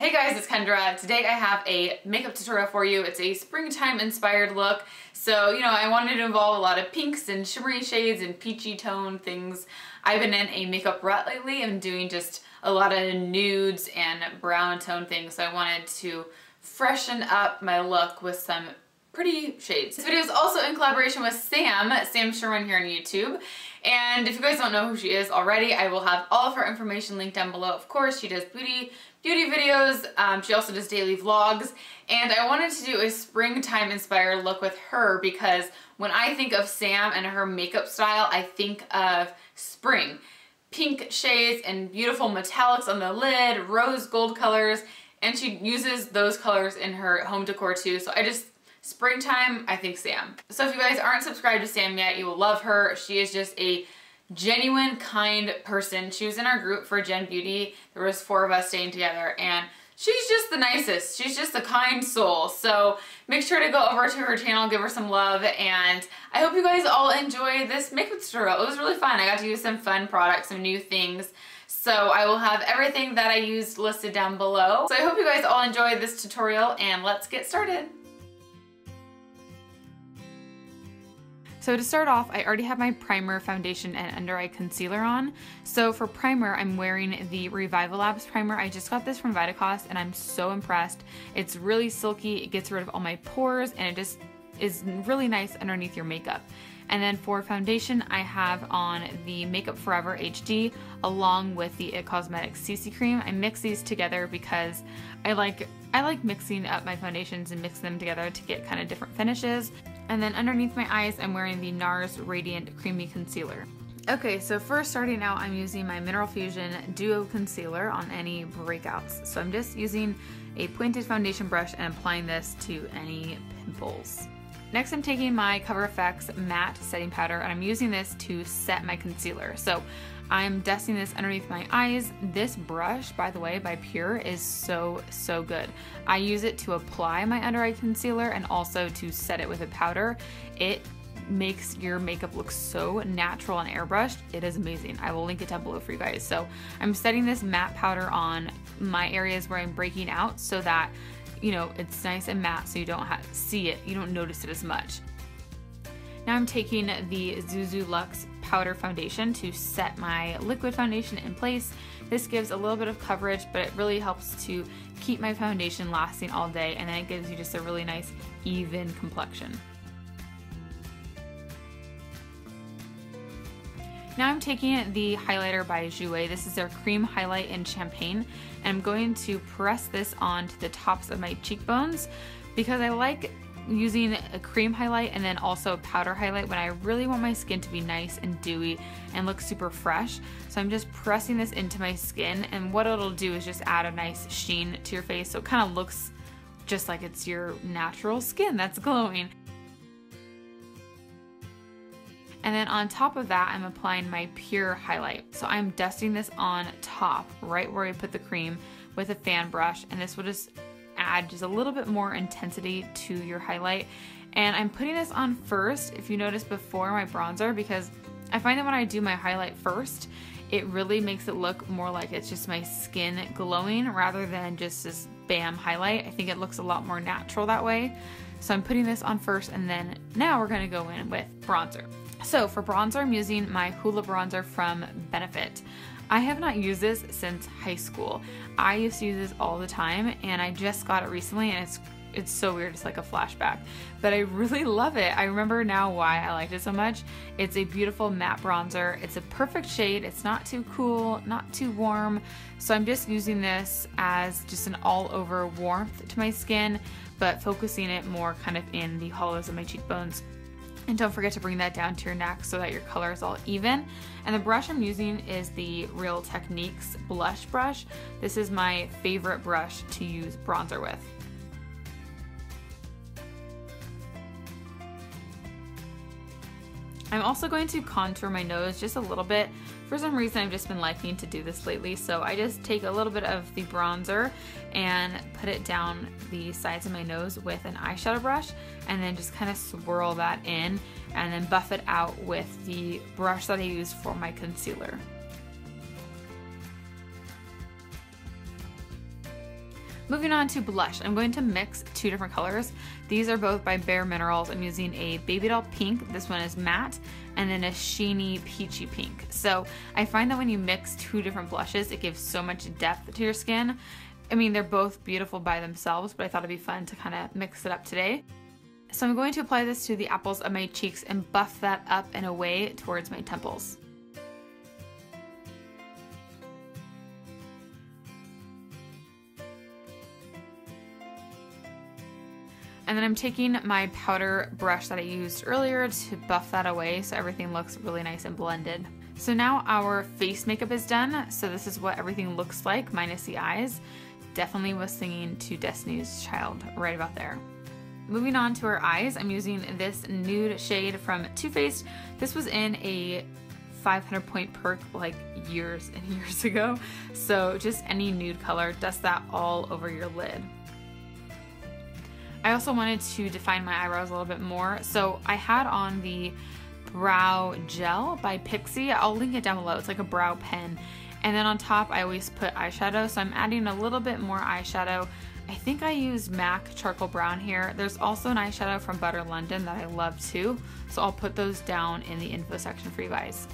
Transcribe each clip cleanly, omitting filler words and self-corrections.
Hey guys, it's Kendra. Today I have a makeup tutorial for you. It's a springtime inspired look. So, I wanted to involve a lot of pinks and shimmery shades and peachy tone things. I've been in a makeup rut lately. I'm doing just a lot of nudes and brown tone things. So I wanted to freshen up my look with some pretty shades. This video is also in collaboration with Sam Schuerman here on YouTube. And if you guys don't know who she is already, I will have all of her information linked down below. Of course, she does beauty videos. She also does daily vlogs. And I wanted to do a springtime inspired look with her because when I think of Sam and her makeup style, I think of spring. Pink shades and beautiful metallics on the lid, rose gold colors, and she uses those colors in her home decor too. So springtime, I think Sam. So if you guys aren't subscribed to Sam yet, you will love her. She is just a genuine, kind person. She was in our group for Gen Beauty. There was 4 of us staying together and she's just the nicest. She's just a kind soul. So make sure to go over to her channel, give her some love, and I hope you guys all enjoy this makeup tutorial. It was really fun. I got to use some fun products, some new things. So I will have everything that I used listed down below. So I hope you guys all enjoy this tutorial and let's get started. So to start off, I already have my primer, foundation, and under eye concealer on. So for primer, I'm wearing the Revival Labs primer. I just got this from Vitacost and I'm so impressed. It's really silky, it gets rid of all my pores, and it just is really nice underneath your makeup. And then for foundation, I have on the Makeup Forever HD along with the It Cosmetics CC Cream. I mix these together because I like mixing up my foundations and mixing them together to get kind of different finishes. And then underneath my eyes, I'm wearing the NARS Radiant Creamy Concealer. Okay, so first starting out, I'm using my Mineral Fusion Duo Concealer on any breakouts. So I'm just using a pointed foundation brush and applying this to any pimples. Next, I'm taking my Cover FX Matte Setting Powder and I'm using this to set my concealer. So I'm dusting this underneath my eyes. This brush, by the way, by Pure, is so good. I use it to apply my under eye concealer and also to set it with a powder. It makes your makeup look so natural and airbrushed. It is amazing. I will link it down below for you guys. So I'm setting this matte powder on my areas where I'm breaking out so that it's nice and matte so you don't see it, you don't notice it as much. Now I'm taking the Zuzu Luxe Powder Foundation to set my liquid foundation in place. This gives a little bit of coverage, but it really helps to keep my foundation lasting all day, and then it gives you just a really nice, even complexion. Now I'm taking the highlighter by Jouer. This is their cream highlight in champagne, and I'm going to press this onto the tops of my cheekbones because I like using a cream highlight and then also a powder highlight when I really want my skin to be nice and dewy and look super fresh. So I'm just pressing this into my skin, and what it'll do is just add a nice sheen to your face so it kind of looks just like it's your natural skin that's glowing. And then on top of that, I'm applying my Pure highlight. So I'm dusting this on top, right where I put the cream, with a fan brush, and this will just add just a little bit more intensity to your highlight. And I'm putting this on first, if you notice, before my bronzer, because I find that when I do my highlight first, it really makes it look more like it's just my skin glowing rather than just this bam highlight. I think it looks a lot more natural that way. So I'm putting this on first, and then now we're gonna go in with bronzer. So for bronzer, I'm using my Hoola bronzer from Benefit. I have not used this since high school. I used to use this all the time, and I just got it recently, and it's so weird, it's like a flashback. But I really love it. I remember now why I liked it so much. It's a beautiful matte bronzer. It's a perfect shade. It's not too cool, not too warm. So I'm just using this as just an all-over warmth to my skin, but focusing it more kind of in the hollows of my cheekbones. And don't forget to bring that down to your neck so that your color is all even. And the brush I'm using is the Real Techniques blush brush. This is my favorite brush to use bronzer with. I'm also going to contour my nose just a little bit. For some reason, I've just been liking to do this lately, so I just take a little bit of the bronzer and put it down the sides of my nose with an eyeshadow brush, and then just kind of swirl that in and then buff it out with the brush that I use for my concealer. Moving on to blush, I'm going to mix two different colors. These are both by Bare Minerals. I'm using a Baby Doll Pink, this one is matte, and then a sheeny peachy pink. So I find that when you mix two different blushes, it gives so much depth to your skin. I mean, they're both beautiful by themselves, but I thought it'd be fun to kind of mix it up today. So I'm going to apply this to the apples of my cheeks and buff that up and away towards my temples. And then I'm taking my powder brush that I used earlier to buff that away so everything looks really nice and blended. So now our face makeup is done. So this is what everything looks like minus the eyes. Definitely was singing to Destiny's Child right about there. Moving on to our eyes, I'm using this nude shade from Too Faced. This was in a 500 point perk like years and years ago. So just any nude color, dust that all over your lid. I also wanted to define my eyebrows a little bit more. So I had on the brow gel by Pixie. I'll link it down below. It's like a brow pen. And then on top, I always put eyeshadow. So I'm adding a little bit more eyeshadow. I think I used MAC Charcoal Brown here. There's also an eyeshadow from Butter London that I love too. So I'll put those down in the info section for you guys.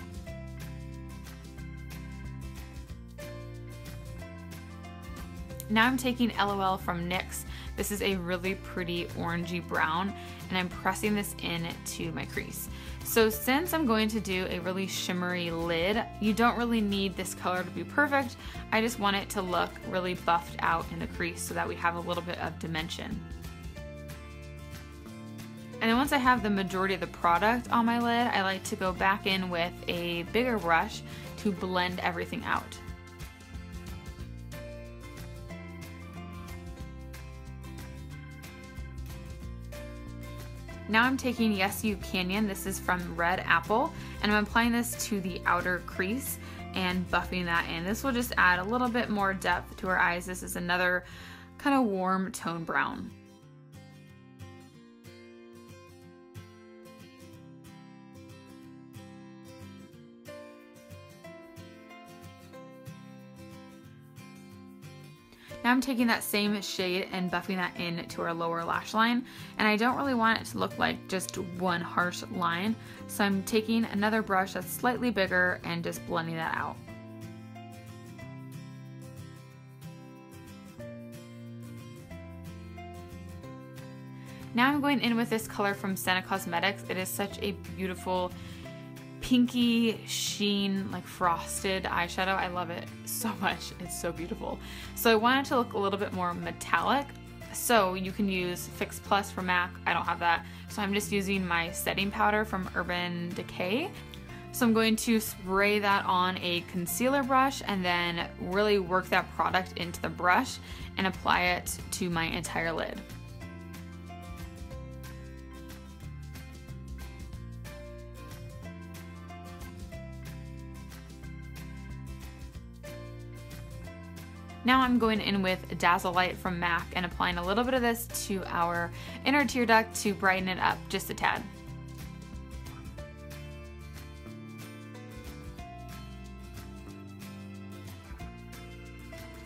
Now I'm taking LOL from NYX. This is a really pretty orangey brown, and I'm pressing this in to my crease. So since I'm going to do a really shimmery lid, you don't really need this color to be perfect. I just want it to look really buffed out in the crease so that we have a little bit of dimension. And then once I have the majority of the product on my lid, I like to go back in with a bigger brush to blend everything out. Now I'm taking Yes You Canyon, this is from Red Apple, and I'm applying this to the outer crease and buffing that in. This will just add a little bit more depth to our eyes. This is another kind of warm tone brown. Now I'm taking that same shade and buffing that in to our lower lash line, and I don't really want it to look like just one harsh line, so I'm taking another brush that's slightly bigger and just blending that out. Now I'm going in with this color from Senna Cosmetics. It is such a beautiful pinky sheen, like frosted eyeshadow. I love it so much. It's so beautiful. So I want it to look a little bit more metallic. So you can use Fix Plus from MAC. I don't have that. So I'm just using my setting powder from Urban Decay. So I'm going to spray that on a concealer brush and then really work that product into the brush and apply it to my entire lid. Now I'm going in with Dazzle Light from MAC and applying a little bit of this to our inner tear duct to brighten it up just a tad.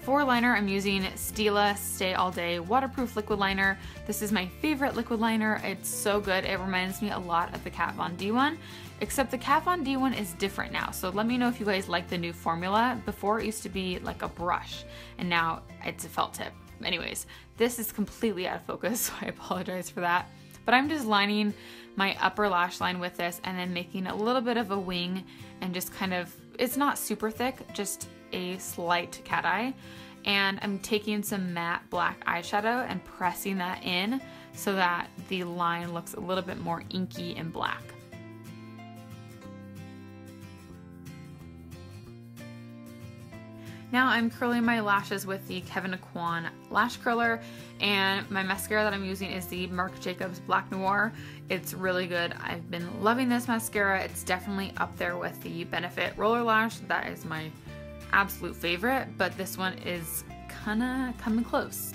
For liner, I'm using Stila Stay All Day Waterproof Liquid Liner. This is my favorite liquid liner. It's so good. It reminds me a lot of the Kat Von D one, except the Kat Von D one is different now. So let me know if you guys like the new formula. Before it used to be like a brush, and now it's a felt tip. Anyways, this is completely out of focus, so I apologize for that. But I'm just lining my upper lash line with this and then making a little bit of a wing and just kind of, it's not super thick, just a slight cat eye. And I'm taking some matte black eyeshadow and pressing that in so that the line looks a little bit more inky and black. Now I'm curling my lashes with the Kevyn Aucoin lash curler, and my mascara that I'm using is the Marc Jacobs Black Noir. It's really good. I've been loving this mascara. It's definitely up there with the Benefit Roller Lash. That is my absolute favorite, but this one is kinda coming close.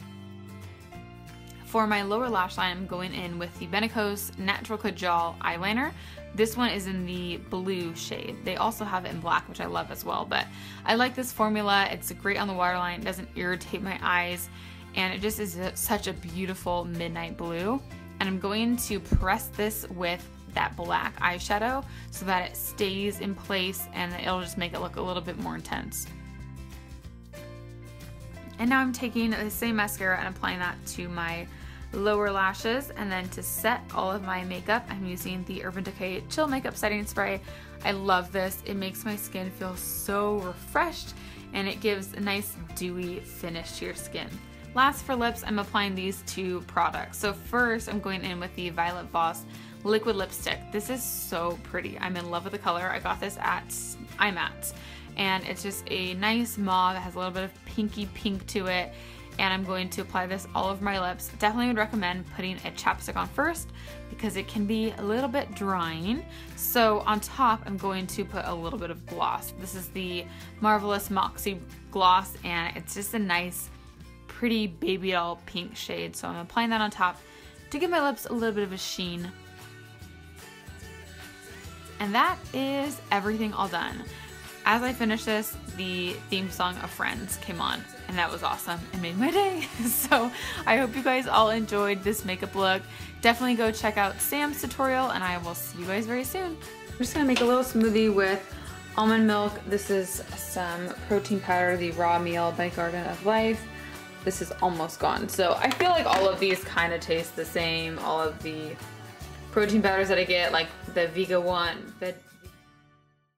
For my lower lash line, I'm going in with the Benecos Natural Kajal eyeliner. This one is in the blue shade. They also have it in black, which I love as well, but I like this formula. It's great on the waterline. It doesn't irritate my eyes, and it just is such a beautiful midnight blue. And I'm going to press this with that black eyeshadow so that it stays in place and it'll just make it look a little bit more intense. And now I'm taking the same mascara and applying that to my lower lashes, and then to set all of my makeup, I'm using the Urban Decay Chill Makeup Setting Spray. I love this. It makes my skin feel so refreshed, and it gives a nice dewy finish to your skin. Last, for lips, I'm applying these two products. So first, I'm going in with the Violet Voss Liquid Lipstick. This is so pretty. I'm in love with the color. I got this at IMATS, and it's just a nice mauve. It has a little bit of pinky pink to it, and I'm going to apply this all over my lips. Definitely would recommend putting a chapstick on first because it can be a little bit drying. So on top, I'm going to put a little bit of gloss. This is the Marvelous Moxie Gloss, and it's just a nice, pretty baby doll pink shade. So I'm applying that on top to give my lips a little bit of a sheen. And that is everything all done. As I finished this, the theme song of Friends came on, and that was awesome. It made my day. So I hope you guys all enjoyed this makeup look. Definitely go check out Sam's tutorial, and I will see you guys very soon. I'm just gonna make a little smoothie with almond milk. This is some protein powder, the Raw Meal by Garden of Life. This is almost gone. So I feel like all of these kind of taste the same. All of the protein powders that I get, like the Vega one,